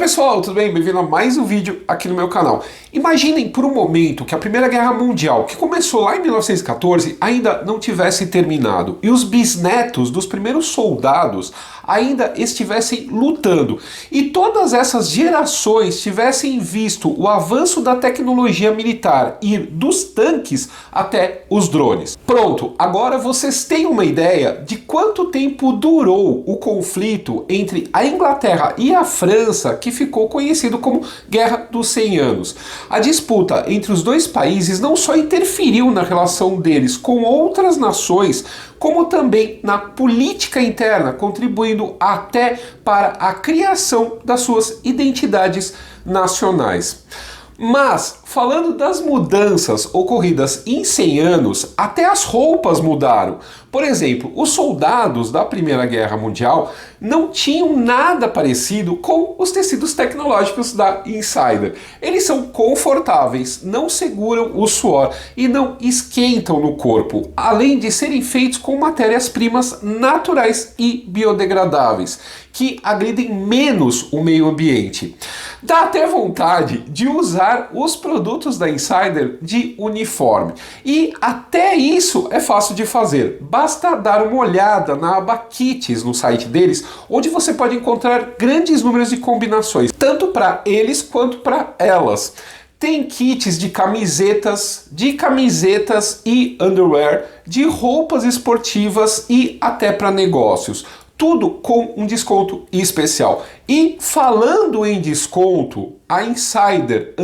pessoal, tudo bem? Bem-vindo a mais um vídeo aqui no meu canal. Imaginem por um momento que a Primeira Guerra Mundial, que começou lá em 1914, ainda não tivesse terminado e os bisnetos dos primeiros soldados ainda estivessem lutando e todas essas gerações tivessem visto o avanço da tecnologia militar ir dos tanques até os drones. Pronto, agora vocês têm uma ideia de quanto tempo durou o conflito entre a Inglaterra e a França, que ficou conhecido como Guerra dos 100 Anos. A disputa entre os dois países não só interferiu na relação deles com outras nações, como também na política interna, contribuindo até para a criação das suas identidades nacionais. Mas, falando das mudanças ocorridas em 100 anos, até as roupas mudaram. Por exemplo, os soldados da Primeira Guerra Mundial não tinham nada parecido com os tecidos tecnológicos da Insider. Eles são confortáveis, não seguram o suor e não esquentam no corpo, além de serem feitos com matérias-primas naturais e biodegradáveis, que agridem menos o meio ambiente. Dá até vontade de usar os produtos da Insider de uniforme. E até isso é fácil de fazer. Basta dar uma olhada na aba Kits no site deles, onde você pode encontrar grandes números de combinações, tanto para eles quanto para elas. Tem kits de camisetas e underwear, de roupas esportivas e até para negócios. Tudo com um desconto especial. E falando em desconto, a Insider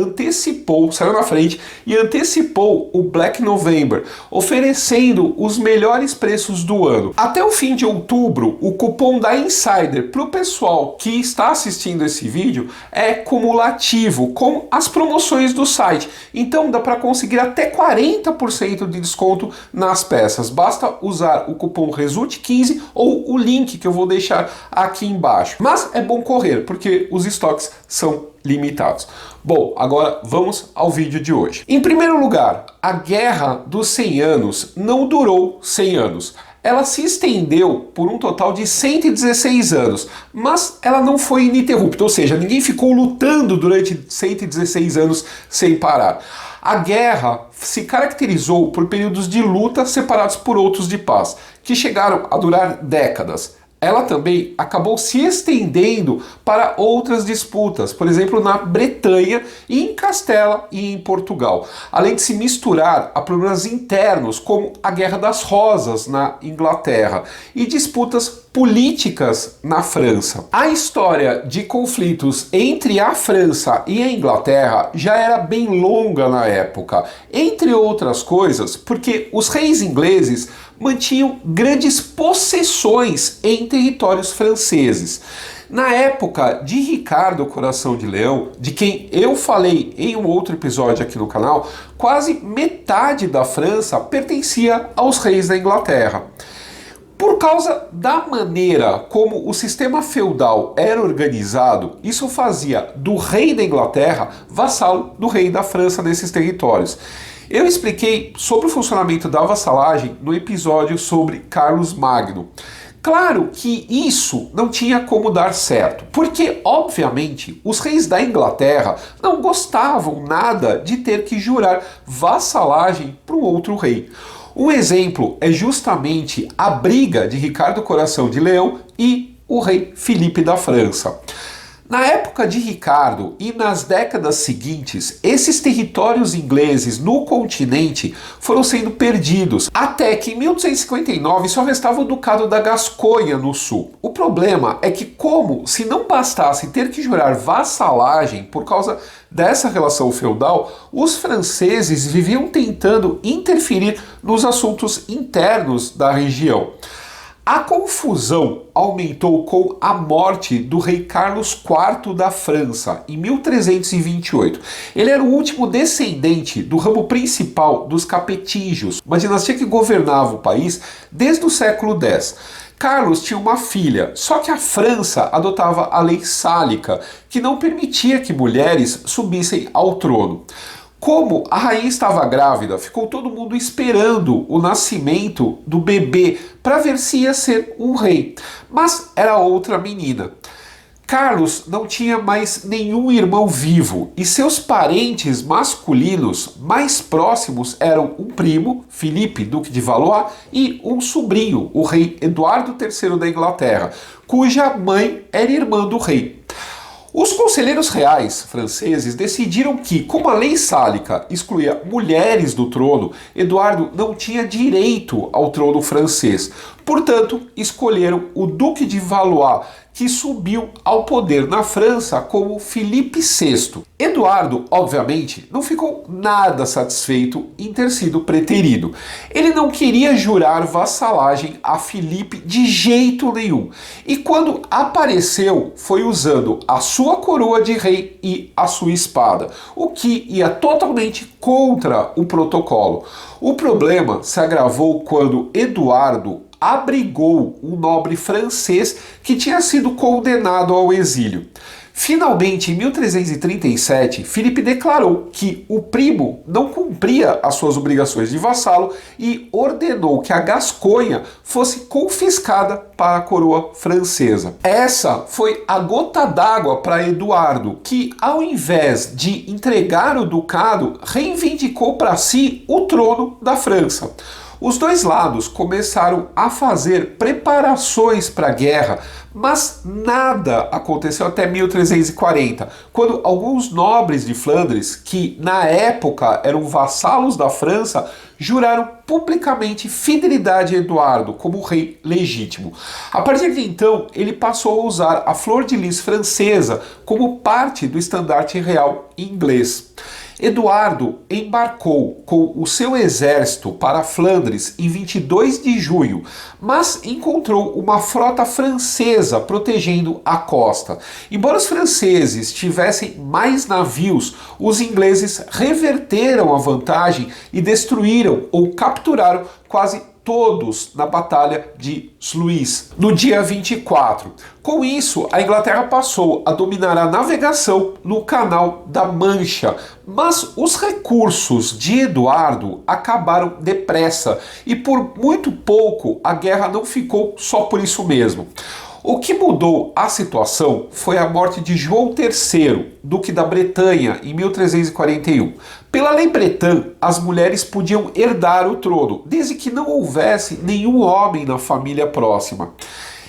saiu na frente e antecipou o Black November, oferecendo os melhores preços do ano. Até o fim de outubro, o cupom da Insider para o pessoal que está assistindo esse vídeo é cumulativo com as promoções do site. Então dá para conseguir até 40% de desconto nas peças. Basta usar o cupom RESULT15 ou o link que eu vou deixar aqui embaixo. Mas é bom correr, porque os estoques são limitados. Bom, agora vamos ao vídeo de hoje. Em primeiro lugar, a Guerra dos 100 Anos não durou 100 anos. Ela se estendeu por um total de 116 anos, mas ela não foi ininterrupta, ou seja, ninguém ficou lutando durante 116 anos sem parar. A guerra se caracterizou por períodos de luta separados por outros de paz, que chegaram a durar décadas. Ela também acabou se estendendo para outras disputas, por exemplo, na Bretanha, e em Castela e em Portugal, além de se misturar a problemas internos, como a Guerra das Rosas na Inglaterra e disputas políticas na França. A história de conflitos entre a França e a Inglaterra já era bem longa na época, entre outras coisas porque os reis ingleses mantinham grandes possessões em territórios franceses. Na época de Ricardo Coração de Leão, de quem eu falei em um outro episódio aqui no canal, quase metade da França pertencia aos reis da Inglaterra. Por causa da maneira como o sistema feudal era organizado, isso fazia do rei da Inglaterra vassalo do rei da França nesses territórios. Eu expliquei sobre o funcionamento da vassalagem no episódio sobre Carlos Magno. Claro que isso não tinha como dar certo, porque, obviamente, os reis da Inglaterra não gostavam nada de ter que jurar vassalagem para um outro rei. Um exemplo é justamente a briga de Ricardo Coração de Leão e o rei Filipe da França. Na época de Ricardo e nas décadas seguintes, esses territórios ingleses no continente foram sendo perdidos, até que em 1259 só restava o Ducado da Gasconha no sul. O problema é que, como se não bastasse ter que jurar vassalagem por causa dessa relação feudal, os franceses viviam tentando interferir nos assuntos internos da região. A confusão aumentou com a morte do rei Carlos IV da França, em 1328. Ele era o último descendente do ramo principal dos capetígios, uma dinastia que governava o país desde o século X. Carlos tinha uma filha, só que a França adotava a lei sálica, que não permitia que mulheres subissem ao trono. Como a rainha estava grávida, ficou todo mundo esperando o nascimento do bebê para ver se ia ser um rei. Mas era outra menina. Carlos não tinha mais nenhum irmão vivo e seus parentes masculinos mais próximos eram um primo, Filipe, Duque de Valois, e um sobrinho, o rei Eduardo III da Inglaterra, cuja mãe era irmã do rei. Os conselheiros reais franceses decidiram que, como a lei sálica excluía mulheres do trono, Eduardo não tinha direito ao trono francês. Portanto, escolheram o Duque de Valois, que subiu ao poder na França como Filipe VI. Eduardo, obviamente, não ficou nada satisfeito em ter sido preterido. Ele não queria jurar vassalagem a Filipe de jeito nenhum. E quando apareceu, foi usando a sua coroa de rei e a sua espada, o que ia totalmente contra o protocolo. O problema se agravou quando Eduardo abrigou um nobre francês que tinha sido condenado ao exílio. Finalmente, em 1337, Filipe declarou que o primo não cumpria as suas obrigações de vassalo e ordenou que a Gasconha fosse confiscada para a coroa francesa. Essa foi a gota d'água para Eduardo, que, ao invés de entregar o ducado, reivindicou para si o trono da França. Os dois lados começaram a fazer preparações para a guerra, mas nada aconteceu até 1340, quando alguns nobres de Flandres, que na época eram vassalos da França, juraram publicamente fidelidade a Eduardo como rei legítimo. A partir de então, ele passou a usar a flor de lis francesa como parte do estandarte real inglês. Eduardo embarcou com o seu exército para Flandres em 22 de junho, mas encontrou uma frota francesa protegendo a costa. Embora os franceses tivessem mais navios, os ingleses reverteram a vantagem e destruíram ou capturaram quase todos na Batalha de Sluis, no dia 24. Com isso, a Inglaterra passou a dominar a navegação no Canal da Mancha, mas os recursos de Eduardo acabaram depressa e por muito pouco a guerra não ficou só por isso mesmo. O que mudou a situação foi a morte de João III, Duque da Bretanha, em 1341. Pela lei bretã, as mulheres podiam herdar o trono, desde que não houvesse nenhum homem na família próxima.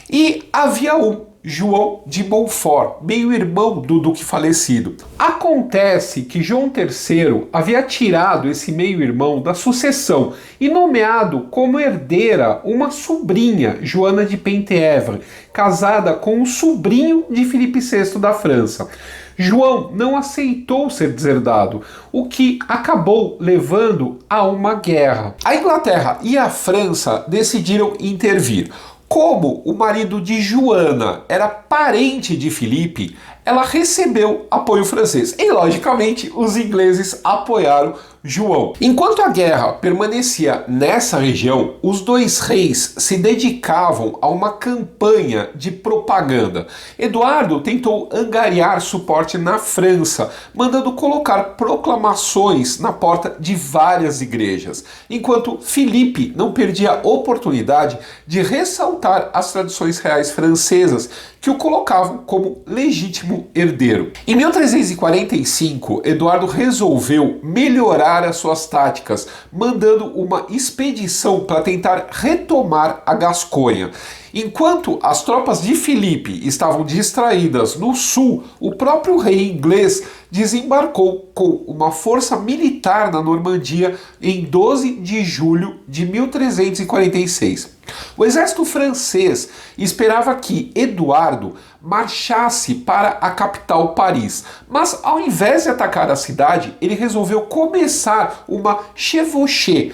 E havia João de Montfort, meio-irmão do duque falecido. Acontece que João III havia tirado esse meio-irmão da sucessão e nomeado como herdeira uma sobrinha, Joana de Penthièvre, casada com um sobrinho de Filipe VI da França. João não aceitou ser deserdado, o que acabou levando a uma guerra. A Inglaterra e a França decidiram intervir. Como o marido de Joana era parente de Filipe, ela recebeu apoio francês. E, logicamente, os ingleses apoiaram João. Enquanto a guerra permanecia nessa região, os dois reis se dedicavam a uma campanha de propaganda. Eduardo tentou angariar suporte na França, mandando colocar proclamações na porta de várias igrejas, enquanto Filipe não perdia a oportunidade de ressaltar as tradições reais francesas que o colocavam como legítimo herdeiro. Em 1345, Eduardo resolveu melhorar as suas táticas, mandando uma expedição para tentar retomar a Gasconha. Enquanto as tropas de Filipe estavam distraídas no sul, o próprio rei inglês desembarcou com uma força militar na Normandia em 12 de julho de 1346. O exército francês esperava que Eduardo marchasse para a capital Paris, mas ao invés de atacar a cidade, ele resolveu começar uma chevauchée.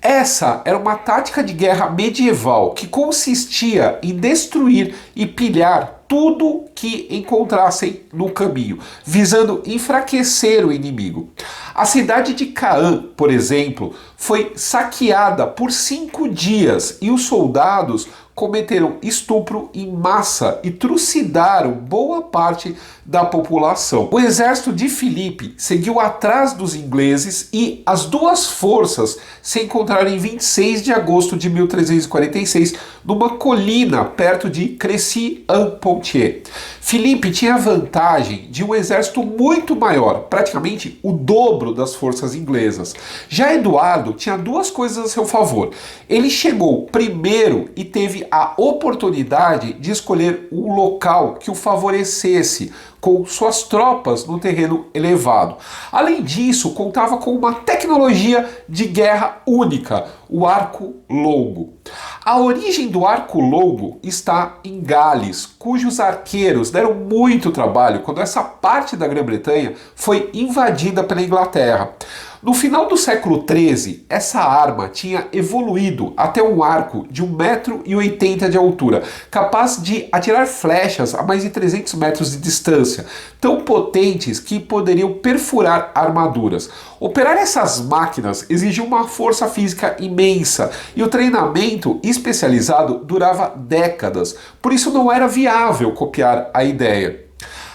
Essa era uma tática de guerra medieval que consistia em destruir e pilhar tudo que encontrassem no caminho, visando enfraquecer o inimigo. A cidade de Caen, por exemplo, foi saqueada por 5 dias e os soldados cometeram estupro em massa e trucidaram boa parte da população. O exército de Filipe seguiu atrás dos ingleses e as duas forças se encontraram em 26 de agosto de 1346 numa colina perto de Crécy-en-Poitiers. Filipe tinha a vantagem de um exército muito maior, praticamente o dobro das forças inglesas. Já Eduardo tinha duas coisas a seu favor. Ele chegou primeiro e teve a oportunidade de escolher um local que o favorecesse, com suas tropas no terreno elevado. Além disso, contava com uma tecnologia de guerra única, o arco longo. A origem do arco longo está em Gales, cujos arqueiros deram muito trabalho quando essa parte da Grã-Bretanha foi invadida pela Inglaterra. No final do século XIII, essa arma tinha evoluído até um arco de 1,80 m de altura, capaz de atirar flechas a mais de 300 metros de distância, tão potentes que poderiam perfurar armaduras. Operar essas máquinas exigia uma força física imensa e o treinamento especializado durava décadas, por isso não era viável copiar a ideia.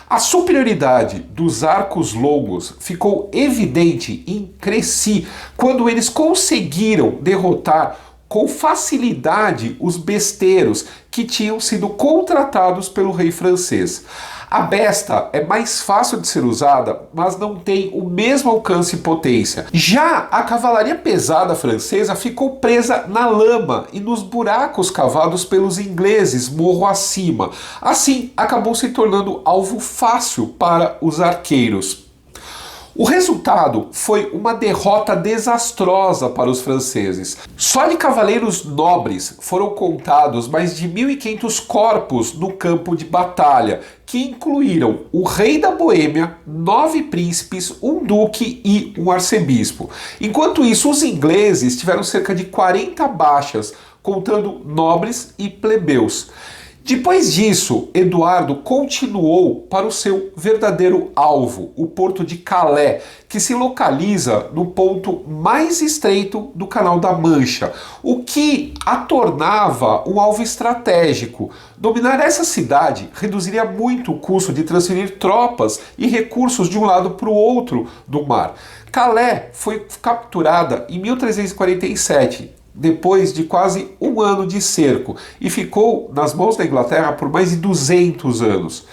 A superioridade dos arcos longos ficou evidente em Crécy, quando eles conseguiram derrotar com facilidade os besteiros que tinham sido contratados pelo rei francês. A besta é mais fácil de ser usada, mas não tem o mesmo alcance e potência. Já a cavalaria pesada francesa ficou presa na lama e nos buracos cavados pelos ingleses morro acima. Assim, acabou se tornando alvo fácil para os arqueiros. O resultado foi uma derrota desastrosa para os franceses. Só de cavaleiros nobres foram contados mais de 1.500 corpos no campo de batalha, que incluíram o rei da Boêmia, 9 príncipes, um duque e um arcebispo. Enquanto isso, os ingleses tiveram cerca de 40 baixas, contando nobres e plebeus. Depois disso, Eduardo continuou para o seu verdadeiro alvo, o porto de Calais, que se localiza no ponto mais estreito do Canal da Mancha, o que a tornava um alvo estratégico. Dominar essa cidade reduziria muito o custo de transferir tropas e recursos de um lado para o outro do mar. Calais foi capturada em 1347. Depois de quase um ano de cerco, e ficou nas mãos da Inglaterra por mais de 200 anos.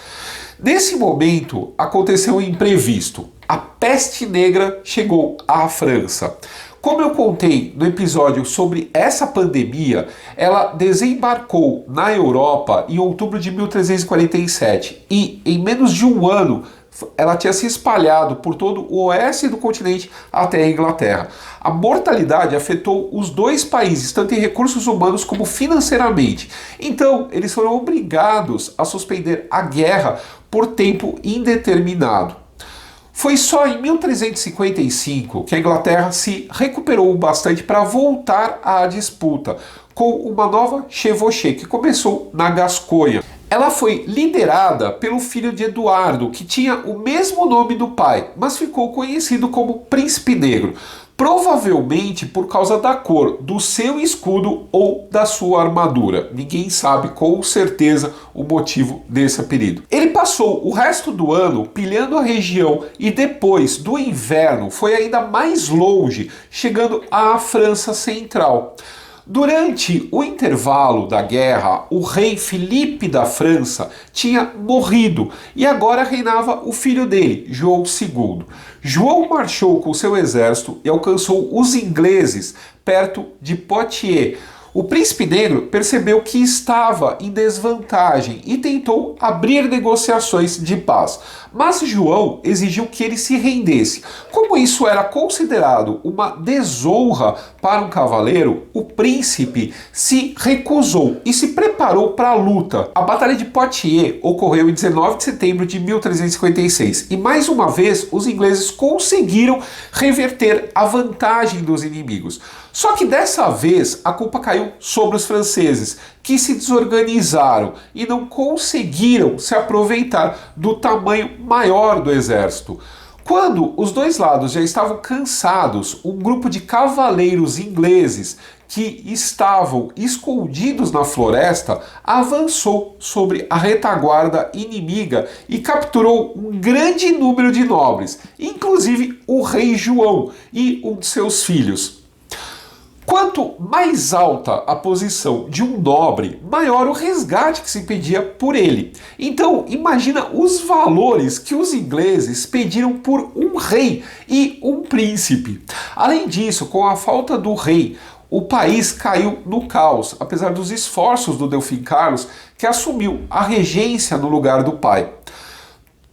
Nesse momento, aconteceu um imprevisto. A peste negra chegou à França. Como eu contei no episódio sobre essa pandemia, ela desembarcou na Europa em outubro de 1347 e, em menos de um ano, ela tinha se espalhado por todo o oeste do continente até a Inglaterra. A mortalidade afetou os dois países, tanto em recursos humanos como financeiramente. Então, eles foram obrigados a suspender a guerra por tempo indeterminado. Foi só em 1355 que a Inglaterra se recuperou bastante para voltar à disputa, com uma nova chevauchée que começou na Gasconha. Ela foi liderada pelo filho de Eduardo, que tinha o mesmo nome do pai, mas ficou conhecido como Príncipe Negro, provavelmente por causa da cor do seu escudo ou da sua armadura. Ninguém sabe com certeza o motivo desse apelido. Ele passou o resto do ano pilhando a região e depois do inverno foi ainda mais longe, chegando à França Central. Durante o intervalo da guerra, o rei Filipe da França tinha morrido e agora reinava o filho dele, João II. João marchou com seu exército e alcançou os ingleses perto de Poitiers. O príncipe negro percebeu que estava em desvantagem e tentou abrir negociações de paz, mas João exigiu que ele se rendesse. Como isso era considerado uma desonra para um cavaleiro, o príncipe se recusou e se preparou para a luta. A Batalha de Poitiers ocorreu em 19 de setembro de 1356 e mais uma vez os ingleses conseguiram reverter a vantagem dos inimigos. Só que dessa vez a culpa caiu sobre os franceses, que se desorganizaram e não conseguiram se aproveitar do tamanho maior do exército. Quando os dois lados já estavam cansados, um grupo de cavaleiros ingleses que estavam escondidos na floresta, avançou sobre a retaguarda inimiga e capturou um grande número de nobres, inclusive o rei João e um de seus filhos. Quanto mais alta a posição de um nobre, maior o resgate que se pedia por ele. Então, imagina os valores que os ingleses pediram por um rei e um príncipe. Além disso, com a falta do rei, o país caiu no caos, apesar dos esforços do Delfim Carlos, que assumiu a regência no lugar do pai.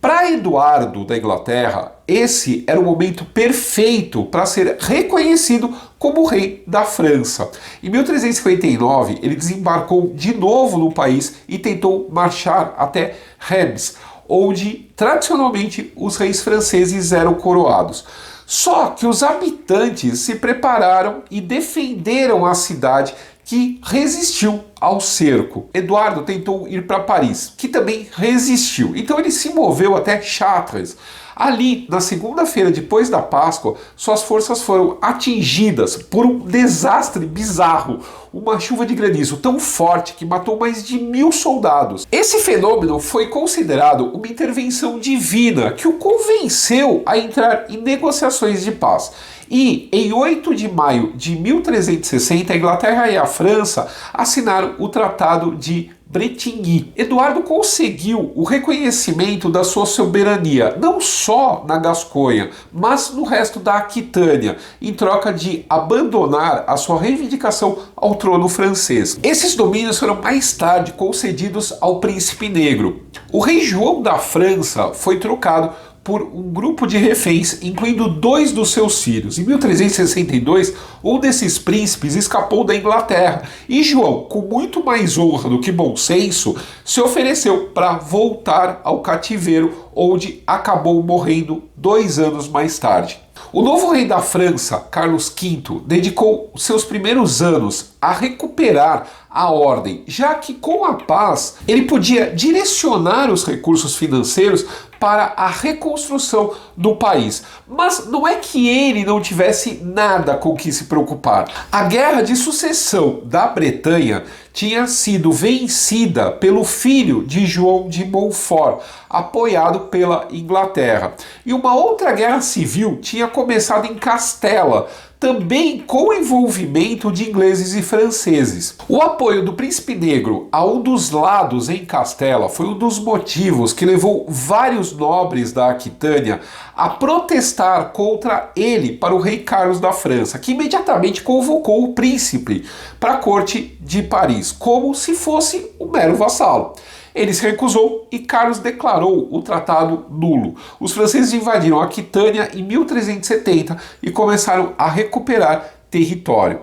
Para Eduardo da Inglaterra, esse era o momento perfeito para ser reconhecido como rei da França. Em 1359, ele desembarcou de novo no país e tentou marchar até Reims, onde tradicionalmente os reis franceses eram coroados. Só que os habitantes se prepararam e defenderam a cidade, que resistiu ao cerco. Eduardo tentou ir para Paris, que também resistiu. Então ele se moveu até Chartres. Ali, na segunda-feira depois da Páscoa, suas forças foram atingidas por um desastre bizarro, uma chuva de granizo tão forte que matou mais de 1000 soldados. Esse fenômeno foi considerado uma intervenção divina que o convenceu a entrar em negociações de paz. E em 8 de maio de 1360, a Inglaterra e a França assinaram o Tratado de Bretigny. Eduardo conseguiu o reconhecimento da sua soberania, não só na Gasconha, mas no resto da Aquitânia, em troca de abandonar a sua reivindicação ao trono francês. Esses domínios foram mais tarde concedidos ao Príncipe Negro. O rei João da França foi trocado por um grupo de reféns, incluindo 2 dos seus filhos. Em 1362, um desses príncipes escapou da Inglaterra e João, com muito mais honra do que bom senso, se ofereceu para voltar ao cativeiro, onde acabou morrendo 2 anos mais tarde. O novo rei da França, Carlos V, dedicou seus primeiros anos a recuperar a ordem, já que com a paz ele podia direcionar os recursos financeiros para a reconstrução do país. Mas não é que ele não tivesse nada com que se preocupar. A guerra de sucessão da Bretanha tinha sido vencida pelo filho de João de Montfort, apoiado pela Inglaterra. E uma outra guerra civil tinha começado em Castela, também com envolvimento de ingleses e franceses. O apoio do Príncipe Negro a um dos lados em Castela foi um dos motivos que levou vários nobres da Aquitânia a protestar contra ele para o rei Carlos da França, que imediatamente convocou o príncipe para a corte de Paris, como se fosse um mero vassalo. Ele se recusou e Carlos declarou o tratado nulo. Os franceses invadiram a Aquitânia em 1370 e começaram a recuperar território.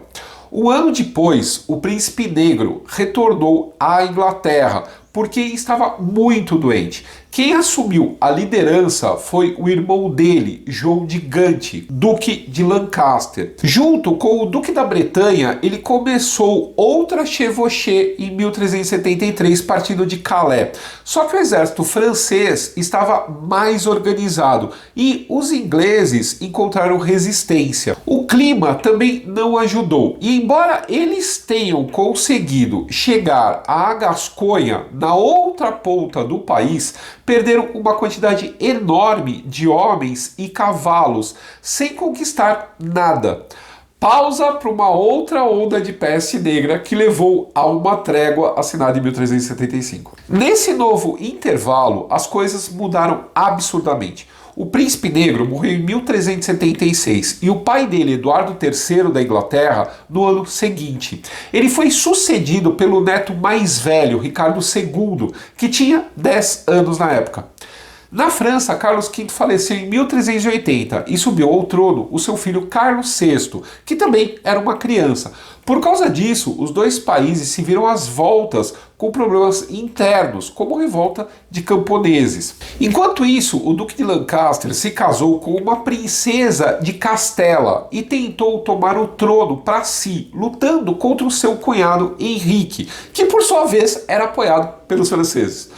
Um ano depois, o Príncipe Negro retornou à Inglaterra porque estava muito doente. Quem assumiu a liderança foi o irmão dele, João de Gante, Duque de Lancaster. Junto com o Duque da Bretanha, ele começou outra chevauchée em 1373, partindo de Calais. Só que o exército francês estava mais organizado e os ingleses encontraram resistência. O clima também não ajudou. E embora eles tenham conseguido chegar à Gasconha, na outra ponta do país, perderam uma quantidade enorme de homens e cavalos, sem conquistar nada. Pausa para uma outra onda de peste negra que levou a uma trégua assinada em 1375. Nesse novo intervalo, as coisas mudaram absurdamente. O Príncipe Negro morreu em 1376 e o pai dele, Eduardo III da Inglaterra, no ano seguinte. Ele foi sucedido pelo neto mais velho, Ricardo II, que tinha 10 anos na época. Na França, Carlos V faleceu em 1380 e subiu ao trono o seu filho Carlos VI, que também era uma criança. Por causa disso, os dois países se viram às voltas com problemas internos, como revolta de camponeses. Enquanto isso, o Duque de Lancaster se casou com uma princesa de Castela e tentou tomar o trono para si, lutando contra o seu cunhado Henrique, que por sua vez era apoiado pelos franceses.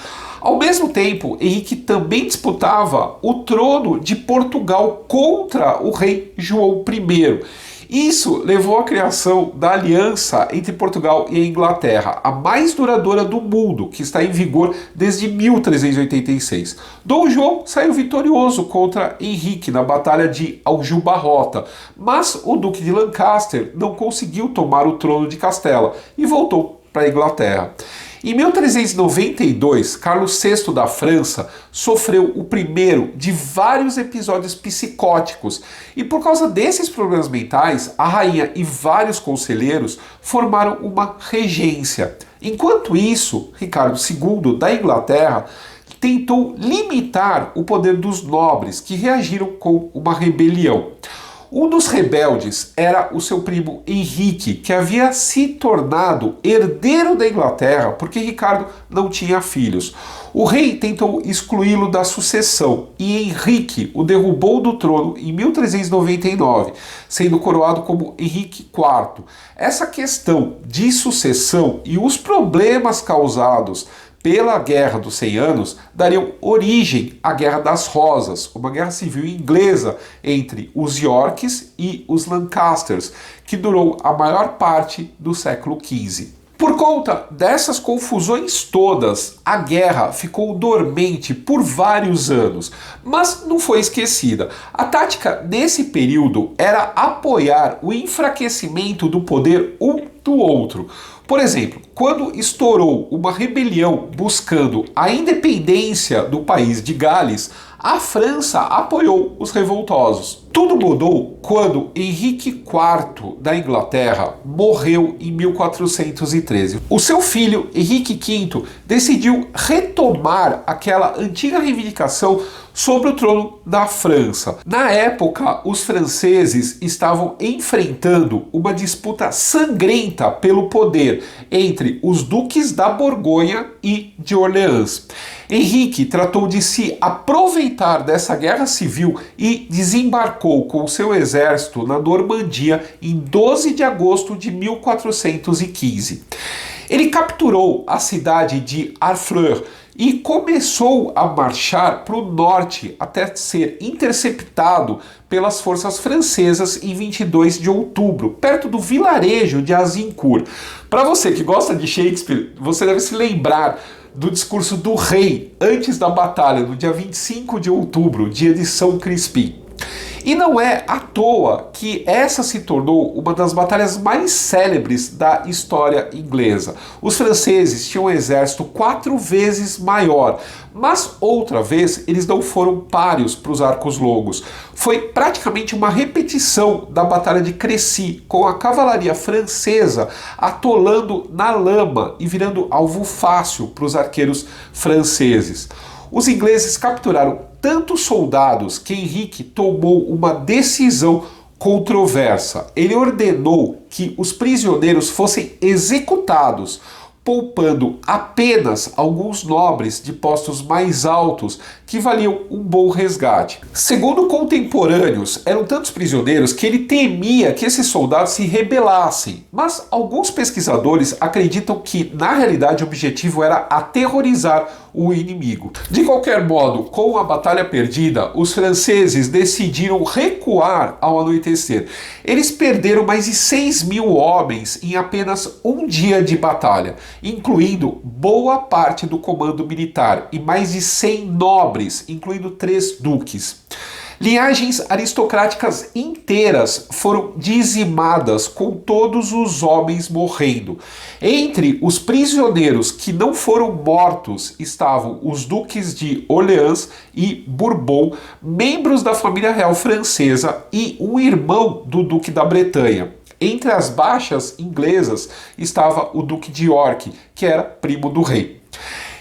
Ao mesmo tempo, Henrique também disputava o trono de Portugal contra o rei João I. Isso levou à criação da aliança entre Portugal e a Inglaterra, a mais duradoura do mundo, que está em vigor desde 1386. Dom João saiu vitorioso contra Henrique na Batalha de Aljubarrota, mas o Duque de Lancaster não conseguiu tomar o trono de Castela e voltou para a Inglaterra. Em 1392, Carlos VI da França sofreu o primeiro de vários episódios psicóticos e por causa desses problemas mentais, a rainha e vários conselheiros formaram uma regência. Enquanto isso, Ricardo II da Inglaterra tentou limitar o poder dos nobres que reagiram com uma rebelião. Um dos rebeldes era o seu primo Henrique, que havia se tornado herdeiro da Inglaterra porque Ricardo não tinha filhos. O rei tentou excluí-lo da sucessão e Henrique o derrubou do trono em 1399, sendo coroado como Henrique IV. Essa questão de sucessão e os problemas causados pela Guerra dos 100 Anos dariam origem à Guerra das Rosas, uma guerra civil inglesa entre os Yorks e os Lancasters, que durou a maior parte do século XV. Por conta dessas confusões todas, a guerra ficou dormente por vários anos, mas não foi esquecida. A tática nesse período era apoiar o enfraquecimento do poder um do outro. Por exemplo, quando estourou uma rebelião buscando a independência do país de Gales, a França apoiou os revoltosos. Tudo mudou quando Henrique IV da Inglaterra morreu em 1413. O seu filho, Henrique V, decidiu retomar aquela antiga reivindicação sobre o trono da França. Na época, os franceses estavam enfrentando uma disputa sangrenta pelo poder entre os duques da Borgonha e de Orleans. Henrique tratou de se aproveitar dessa guerra civil e desembarcou com seu exército na Normandia em 12 de agosto de 1415. Ele capturou a cidade de Harfleur e começou a marchar para o norte até ser interceptado pelas forças francesas em 22 de outubro, perto do vilarejo de Azincourt. Para você que gosta de Shakespeare, você deve se lembrar do discurso do rei antes da batalha, no dia 25 de outubro, dia de São Crispim. E não é à toa que essa se tornou uma das batalhas mais célebres da história inglesa. Os franceses tinham um exército 4 vezes maior, mas outra vez eles não foram páreos para os arcos longos. Foi praticamente uma repetição da Batalha de Crécy, com a cavalaria francesa atolando na lama e virando alvo fácil para os arqueiros franceses. Os ingleses capturaram tantos soldados que Henrique tomou uma decisão controversa. Ele ordenou que os prisioneiros fossem executados, poupando apenas alguns nobres de postos mais altos que valiam um bom resgate. Segundo contemporâneos, eram tantos prisioneiros que ele temia que esses soldados se rebelassem, mas alguns pesquisadores acreditam que, na realidade, o objetivo era aterrorizar o inimigo. De qualquer modo, com a batalha perdida, os franceses decidiram recuar ao anoitecer. Eles perderam mais de 6.000 homens em apenas um dia de batalha, incluindo boa parte do comando militar e mais de 100 nobres, incluindo 3 duques. Linhagens aristocráticas inteiras foram dizimadas, com todos os homens morrendo. Entre os prisioneiros que não foram mortos estavam os duques de Orleans e Bourbon, membros da família real francesa e um irmão do duque da Bretanha. Entre as baixas inglesas estava o duque de York, que era primo do rei.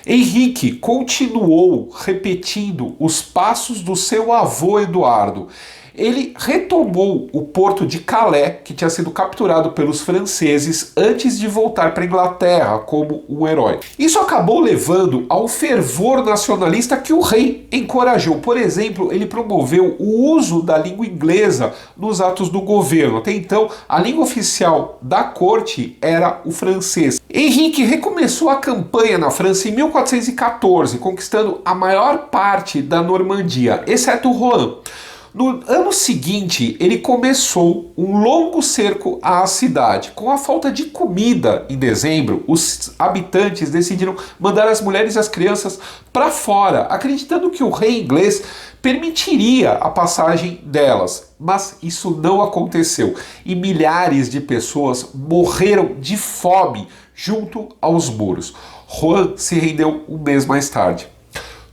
Henrique continuou repetindo os passos do seu avô Eduardo. Ele retomou o porto de Calais, que tinha sido capturado pelos franceses antes de voltar para a Inglaterra como um herói. Isso acabou levando ao fervor nacionalista que o rei encorajou. Por exemplo, ele promoveu o uso da língua inglesa nos atos do governo. Até então, a língua oficial da corte era o francês. Henrique recomeçou a campanha na França em 1414, conquistando a maior parte da Normandia, exceto Rouen. No ano seguinte, ele começou um longo cerco à cidade. Com a falta de comida em dezembro, os habitantes decidiram mandar as mulheres e as crianças para fora, acreditando que o rei inglês permitiria a passagem delas. Mas isso não aconteceu e milhares de pessoas morreram de fome junto aos muros. Juan se rendeu um mês mais tarde.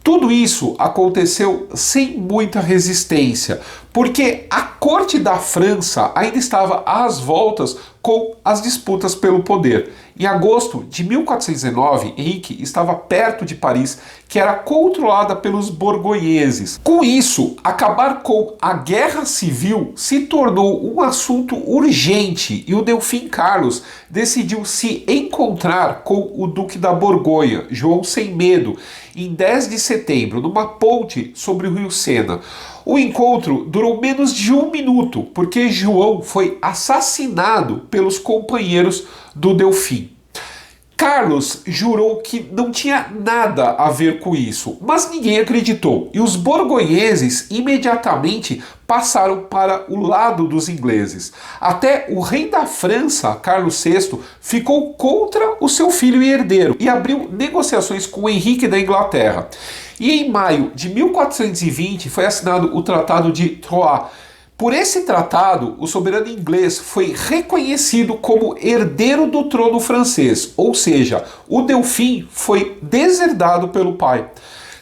Tudo isso aconteceu sem muita resistência, porque a corte da França ainda estava às voltas com as disputas pelo poder. Em agosto de 1419, Henrique estava perto de Paris, que era controlada pelos borgonheses. Com isso, acabar com a guerra civil se tornou um assunto urgente e o Delfim Carlos decidiu se encontrar com o Duque da Borgonha, João Sem Medo, em 10 de setembro, numa ponte sobre o rio Sena. O encontro durou menos de um minuto, porque João foi assassinado pelos companheiros do Delfim. Carlos jurou que não tinha nada a ver com isso, mas ninguém acreditou, e os borgonheses imediatamente passaram para o lado dos ingleses. Até o rei da França, Carlos VI, ficou contra o seu filho e herdeiro e abriu negociações com Henrique da Inglaterra. E em maio de 1420 foi assinado o Tratado de Troyes. Por esse tratado, o soberano inglês foi reconhecido como herdeiro do trono francês, ou seja, o Delfim foi deserdado pelo pai.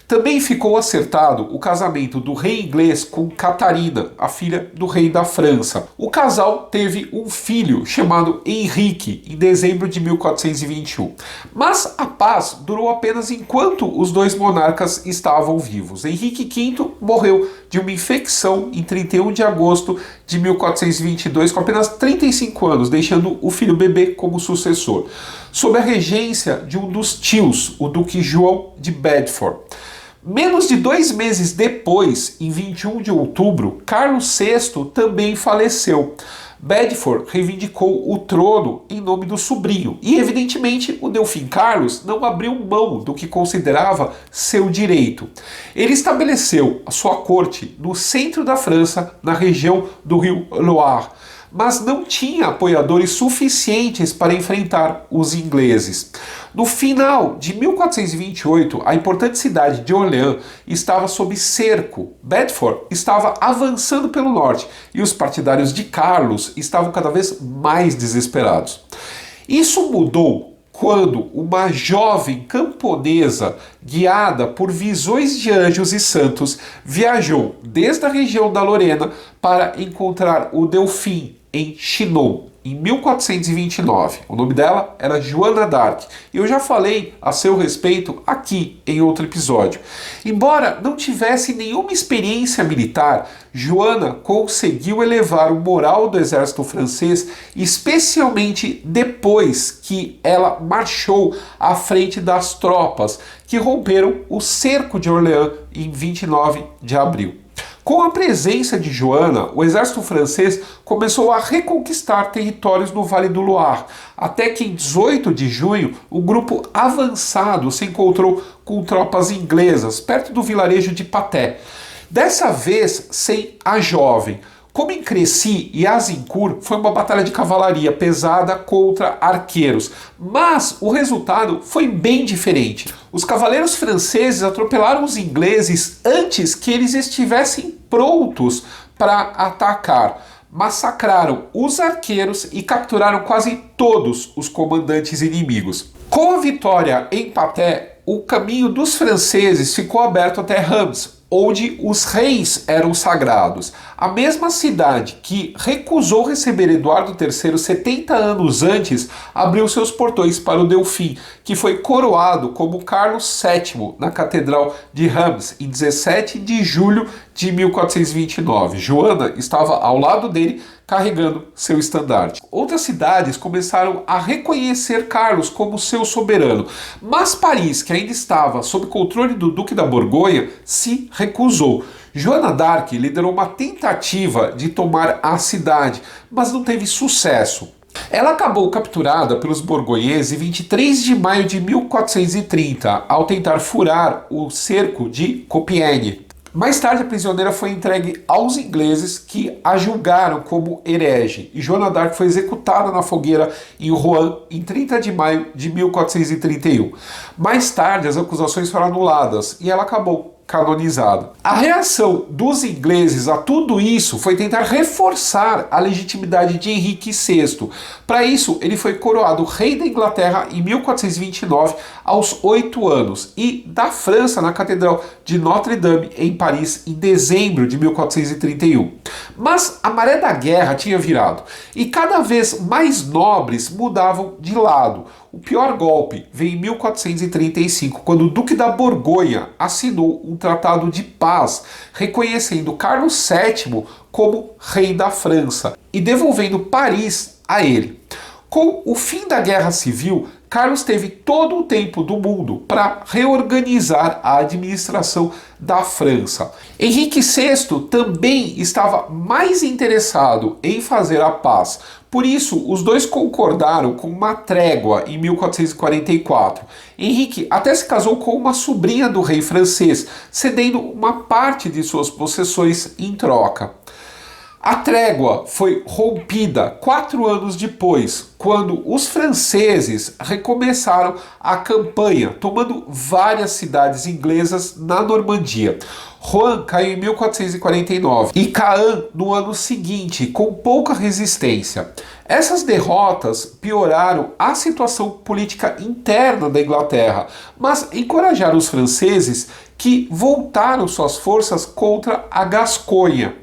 Também ficou acertado o casamento do rei inglês com Catarina, a filha do rei da França. O casal teve um filho chamado Henrique em dezembro de 1421. Mas a paz durou apenas enquanto os dois monarcas estavam vivos. Henrique V morreu de uma infecção em 31 de agosto de 1422, com apenas 35 anos, deixando o filho bebê como sucessor, sob a regência de um dos tios, o Duque João de Bedford. Menos de 2 meses depois, em 21 de outubro, Carlos VI também faleceu. Bedford reivindicou o trono em nome do sobrinho e, evidentemente, o Delfim Carlos não abriu mão do que considerava seu direito. Ele estabeleceu a sua corte no centro da França, na região do rio Loire, mas não tinha apoiadores suficientes para enfrentar os ingleses. No final de 1428, a importante cidade de Orleans estava sob cerco. Bedford estava avançando pelo norte e os partidários de Carlos estavam cada vez mais desesperados. Isso mudou quando uma jovem camponesa, guiada por visões de anjos e santos, viajou desde a região da Lorena para encontrar o Delfim em Chinon, em 1429. O nome dela era Joana d'Arc, e eu já falei a seu respeito aqui em outro episódio. Embora não tivesse nenhuma experiência militar, Joana conseguiu elevar o moral do exército francês, especialmente depois que ela marchou à frente das tropas que romperam o cerco de Orleans em 29 de abril. Com a presença de Joana, o exército francês começou a reconquistar territórios no Vale do Loire, até que em 18 de junho o grupo avançado se encontrou com tropas inglesas perto do vilarejo de Patay. Dessa vez sem a jovem. Como em Crécy e Azincourt, foi uma batalha de cavalaria pesada contra arqueiros, mas o resultado foi bem diferente. Os cavaleiros franceses atropelaram os ingleses antes que eles estivessem prontos para atacar. Massacraram os arqueiros e capturaram quase todos os comandantes inimigos. Com a vitória em Patay, o caminho dos franceses ficou aberto até Reims, onde os reis eram sagrados. A mesma cidade que recusou receber Eduardo III 70 anos antes, abriu seus portões para o Delfim, que foi coroado como Carlos VII na Catedral de Reims em 17 de julho de 1429. Joana estava ao lado dele, carregando seu estandarte. Outras cidades começaram a reconhecer Carlos como seu soberano, mas Paris, que ainda estava sob controle do Duque da Borgonha, se recusou. Joana d'Arc liderou uma tentativa de tomar a cidade, mas não teve sucesso. Ela acabou capturada pelos borgonheses em 23 de maio de 1430, ao tentar furar o cerco de Compiègne. Mais tarde, a prisioneira foi entregue aos ingleses, que a julgaram como herege, e Joana d'Arc foi executada na fogueira em Rouen em 30 de maio de 1431. Mais tarde, as acusações foram anuladas e ela acabou canonizada. A reação dos ingleses a tudo isso foi tentar reforçar a legitimidade de Henrique VI. Para isso, ele foi coroado rei da Inglaterra em 1429, aos 8 anos, e da França na Catedral de Notre-Dame, em Paris, em dezembro de 1431. Mas a maré da guerra tinha virado, e cada vez mais nobres mudavam de lado. O pior golpe veio em 1435, quando o Duque da Borgonha assinou um tratado de paz, reconhecendo Carlos VII como rei da França e devolvendo Paris a ele. Com o fim da Guerra Civil, Carlos teve todo o tempo do mundo para reorganizar a administração da França. Henrique VI também estava mais interessado em fazer a paz. Por isso, os dois concordaram com uma trégua em 1444. Henrique até se casou com uma sobrinha do rei francês, cedendo uma parte de suas possessões em troca. A trégua foi rompida 4 anos depois, quando os franceses recomeçaram a campanha, tomando várias cidades inglesas na Normandia. Rouen caiu em 1449 e Caen no ano seguinte, com pouca resistência. Essas derrotas pioraram a situação política interna da Inglaterra, mas encorajaram os franceses, que voltaram suas forças contra a Gasconha.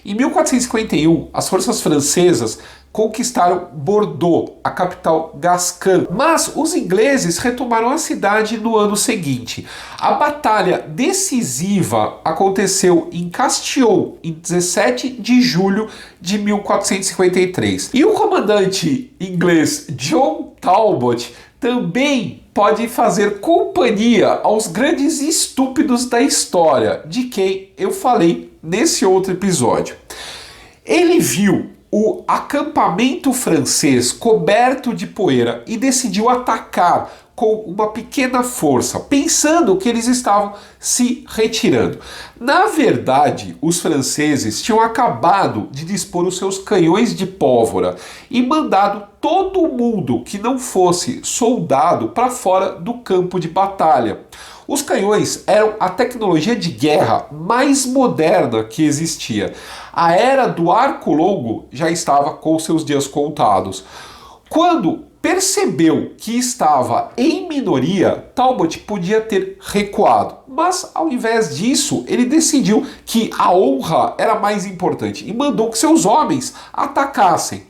Em 1451, as forças francesas conquistaram Bordeaux, a capital gascã, mas os ingleses retomaram a cidade no ano seguinte. A batalha decisiva aconteceu em Castillon, em 17 de julho de 1453. E o comandante inglês John Talbot também pode fazer companhia aos grandes estúpidos da história, de quem eu falei nesse outro episódio. Ele viu o acampamento francês coberto de poeira e decidiu atacar com uma pequena força, pensando que eles estavam se retirando. Na verdade, os franceses tinham acabado de dispor os seus canhões de pólvora e mandado todo mundo que não fosse soldado para fora do campo de batalha. Os canhões eram a tecnologia de guerra mais moderna que existia. A era do arco longo já estava com seus dias contados. Quando percebeu que estava em minoria, Talbot podia ter recuado. Mas, ao invés disso, ele decidiu que a honra era mais importante e mandou que seus homens atacassem.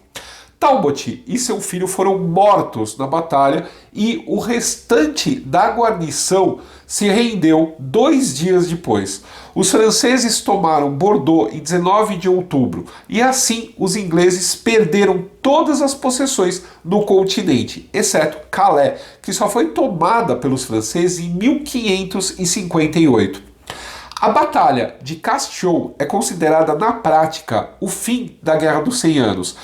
Talbot e seu filho foram mortos na batalha e o restante da guarnição se rendeu 2 dias depois. Os franceses tomaram Bordeaux em 19 de outubro e assim os ingleses perderam todas as possessões no continente, exceto Calais, que só foi tomada pelos franceses em 1558. A Batalha de Castillon é considerada na prática o fim da Guerra dos 100 Anos.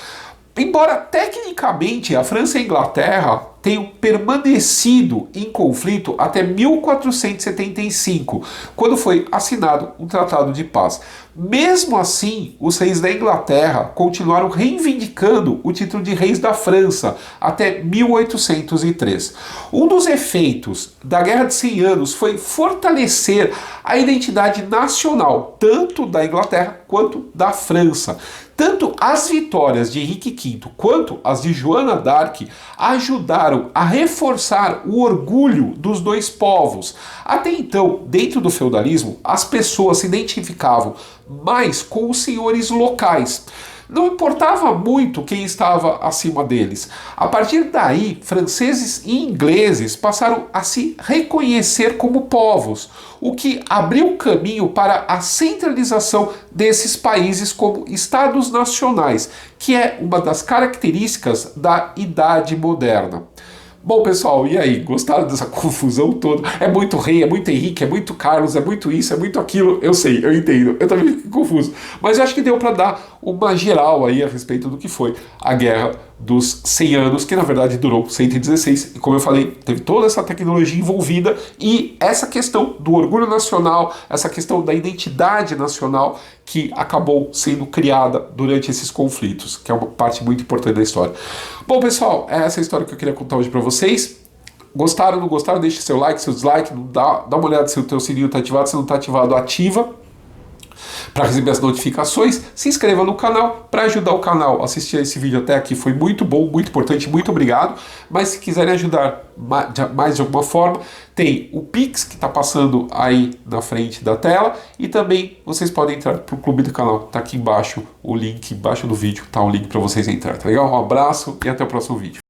Embora tecnicamente a França e a Inglaterra tenham permanecido em conflito até 1475, quando foi assinado um tratado de paz. Mesmo assim, os reis da Inglaterra continuaram reivindicando o título de reis da França até 1803. Um dos efeitos da Guerra de 100 Anos foi fortalecer a identidade nacional, tanto da Inglaterra quanto da França. Tanto as vitórias de Henrique V quanto as de Joana d'Arc ajudaram a reforçar o orgulho dos dois povos. Até então, dentro do feudalismo, as pessoas se identificavam mais com os senhores locais. Não importava muito quem estava acima deles. A partir daí, franceses e ingleses passaram a se reconhecer como povos, o que abriu caminho para a centralização desses países como estados nacionais, que é uma das características da Idade Moderna. Bom, pessoal, e aí? Gostaram dessa confusão toda? É muito rei, é muito Henrique, é muito Carlos, é muito isso, é muito aquilo. Eu sei, eu entendo, eu também fico confuso. Mas eu acho que deu para dar uma geral aí a respeito do que foi a Guerra dos 100 anos, que na verdade durou 116, e como eu falei, teve toda essa tecnologia envolvida e essa questão do orgulho nacional, essa questão da identidade nacional que acabou sendo criada durante esses conflitos, que é uma parte muito importante da história. Bom, pessoal, é essa a história que eu queria contar hoje para vocês. Gostaram, não gostaram? Deixe seu like, seu dislike, dá uma olhada se o teu sininho está ativado, se não está ativado, ativa para receber as notificações. Se inscreva no canal para ajudar o canal. Assistir esse vídeo até aqui foi muito bom, muito importante, muito obrigado. Mas se quiserem ajudar mais de alguma forma, tem o Pix que está passando aí na frente da tela e também vocês podem entrar para o clube do canal. Está aqui embaixo o link, embaixo do vídeo, tá o link para vocês entrar, tá legal? Um abraço e até o próximo vídeo.